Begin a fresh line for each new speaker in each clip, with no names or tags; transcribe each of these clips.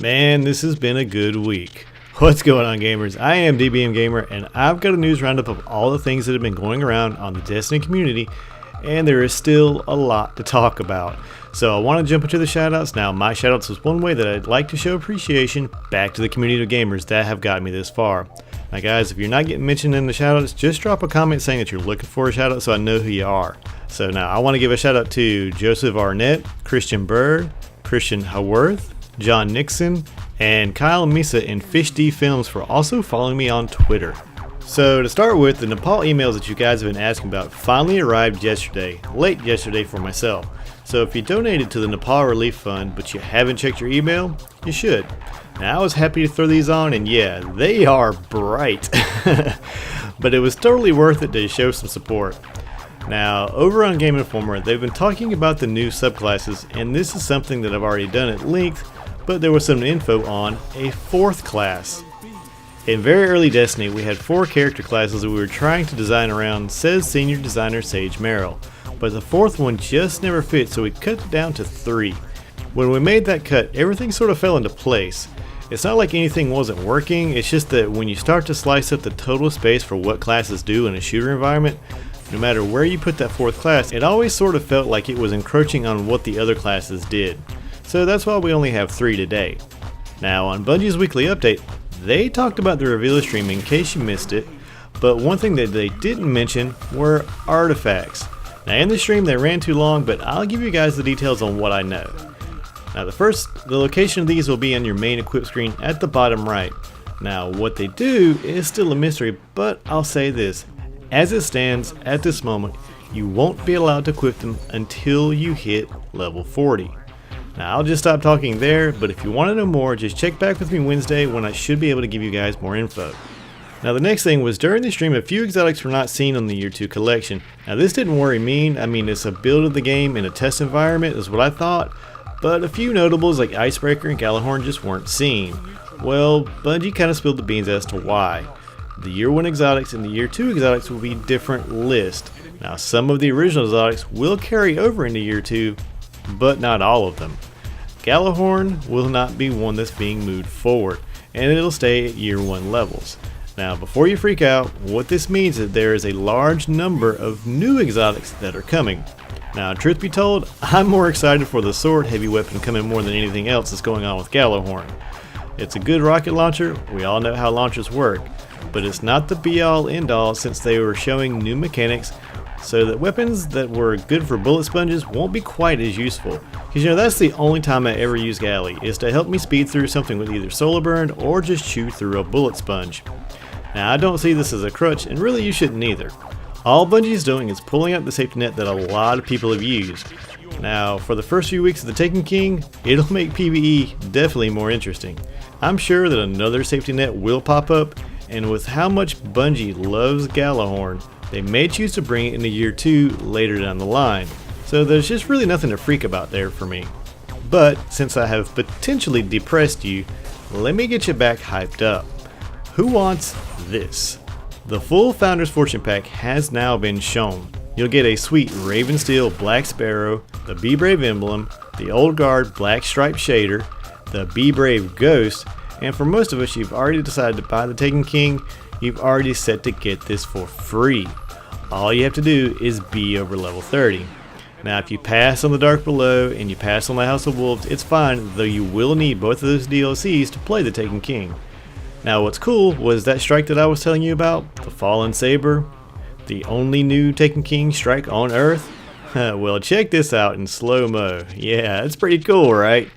Man, this has been a good week. What's going on, gamers? I am DBM Gamer, and I've got a news roundup of all the things that have been going around on the Destiny community, and there is still a lot to talk about. So I want to jump into the shoutouts now. My shoutouts is one way that I'd like to show appreciation back to the community of gamers that have got me this far. Now guys, if you're not getting mentioned in the shoutouts, just drop a comment saying that you're looking for a shoutout so I know who you are. So now I want to give a shout out to Joseph Arnett, Christian Bird, Christian Haworth, John Nixon, and Kyle Misa in Fish D Films for also following me on Twitter. So to start with, the Nepal emails that you guys have been asking about finally arrived yesterday, late yesterday for myself. So if you donated to the Nepal Relief Fund but you haven't checked your email, you should. Now I was happy to throw these on, and yeah, they are bright. But it was totally worth it to show some support. Now, over on Game Informer, they've been talking about the new subclasses, and this is something that I've already done at length, but there was some info on a fourth class. In very early Destiny, we had 4 character classes that we were trying to design around, says senior designer Sage Merrill, but the fourth one just never fit, so we cut it down to 3. When we made that cut, everything sort of fell into place. It's not like anything wasn't working, it's just that when you start to slice up the total space for what classes do in a shooter environment, no matter where you put that fourth class, it always sort of felt like it was encroaching on what the other classes did. So that's why we only have 3 today. Now on Bungie's weekly update, they talked about the reveal stream in case you missed it, but one thing that they didn't mention were artifacts. Now in the stream they ran too long, but I'll give you guys the details on what I know. Now the location of these will be on your main equip screen at the bottom right. Now what they do is still a mystery, but I'll say this. As it stands at this moment, you won't be allowed to equip them until you hit level 40. Now I'll just stop talking there, but if you want to know more, just check back with me Wednesday when I should be able to give you guys more info. Now the next thing was during the stream a few exotics were not seen on the Year 2 collection. Now this didn't worry me, I mean it's a build of the game in a test environment is what I thought, but a few notables like Icebreaker and Gjallarhorn just weren't seen. Well, Bungie kind of spilled the beans as to why. The Year 1 exotics and the Year 2 exotics will be different lists. Now some of the original exotics will carry over into Year 2, but not all of them. Gjallarhorn will not be one that's being moved forward, and it'll stay at Year 1 levels. Now before you freak out, what this means is there is a large number of new exotics that are coming. Now truth be told, I'm more excited for the sword heavy weapon coming more than anything else that's going on with Gjallarhorn. It's a good rocket launcher, we all know how launchers work, but it's not the be all end all since they were showing new mechanics so that weapons that were good for bullet sponges won't be quite as useful. Because you know that's the only time I ever use Galley, is to help me speed through something with either solar burn or just chew through a bullet sponge. Now I don't see this as a crutch, and really you shouldn't either. All Bungie is doing is pulling out the safety net that a lot of people have used. Now for the first few weeks of the Taken King, it'll make PvE definitely more interesting. I'm sure that another safety net will pop up, and with how much Bungie loves Gjallarhorn, they may choose to bring it into Year 2 later down the line. So there's just really nothing to freak about there for me. But since I have potentially depressed you, let me get you back hyped up. Who wants this? The full Founders Fortune Pack has now been shown. You'll get a sweet Ravensteel Black Sparrow, the Be Brave emblem, the Old Guard Black Stripe shader, the Be Brave Ghost, and for most of us you've already decided to buy the Taken King, you've already set to get this for free. All you have to do is be over level 30. Now if you pass on the Dark Below and you pass on the House of Wolves, it's fine, though you will need both of those DLCs to play the Taken King. Now what's cool was that strike that I was telling you about, the Fallen Saber, the only new Taken King strike on Earth. Well check this out in slow-mo. Yeah, it's pretty cool, right?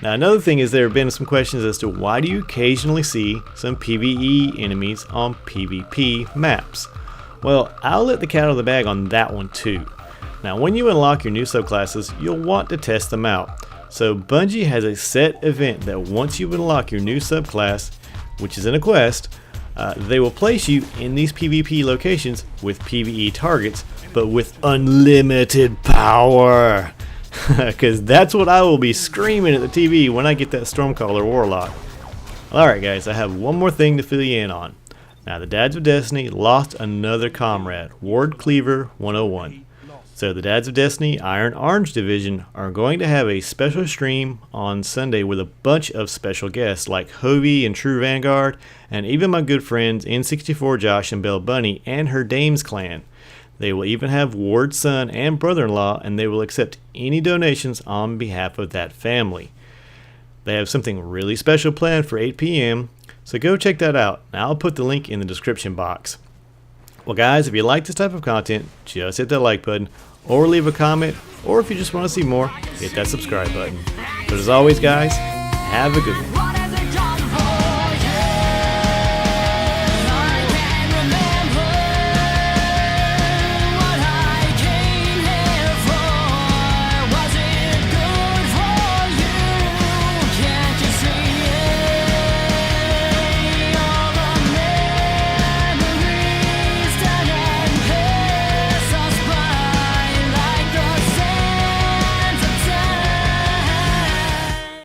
Now another thing is there have been some questions as to why do you occasionally see some PvE enemies on PvP maps. Well, I'll let the cat out of the bag on that one too. Now when you unlock your new subclasses, you'll want to test them out. So Bungie has a set event that once you unlock your new subclass, which is in a quest, they will place you in these PvP locations with PvE targets, but with unlimited power. Because that's what I will be screaming at the TV when I get that Stormcaller Warlock. Alright guys, I have one more thing to fill you in on. Now the Dads of Destiny lost another comrade, Ward Cleaver 101. So the Dads of Destiny Iron Orange Division are going to have a special stream on Sunday with a bunch of special guests like Hovey and True Vanguard, and even my good friends N64 Josh and Belle Bunny and her Dames clan. They will even have Ward's son and brother-in-law, and they will accept any donations on behalf of that family. They have something really special planned for 8 p.m., so go check that out. Now I'll put the link in the description box. Well guys, if you like this type of content, just hit that like button, or leave a comment, or if you just want to see more, hit that subscribe button. But as always guys, have a good one.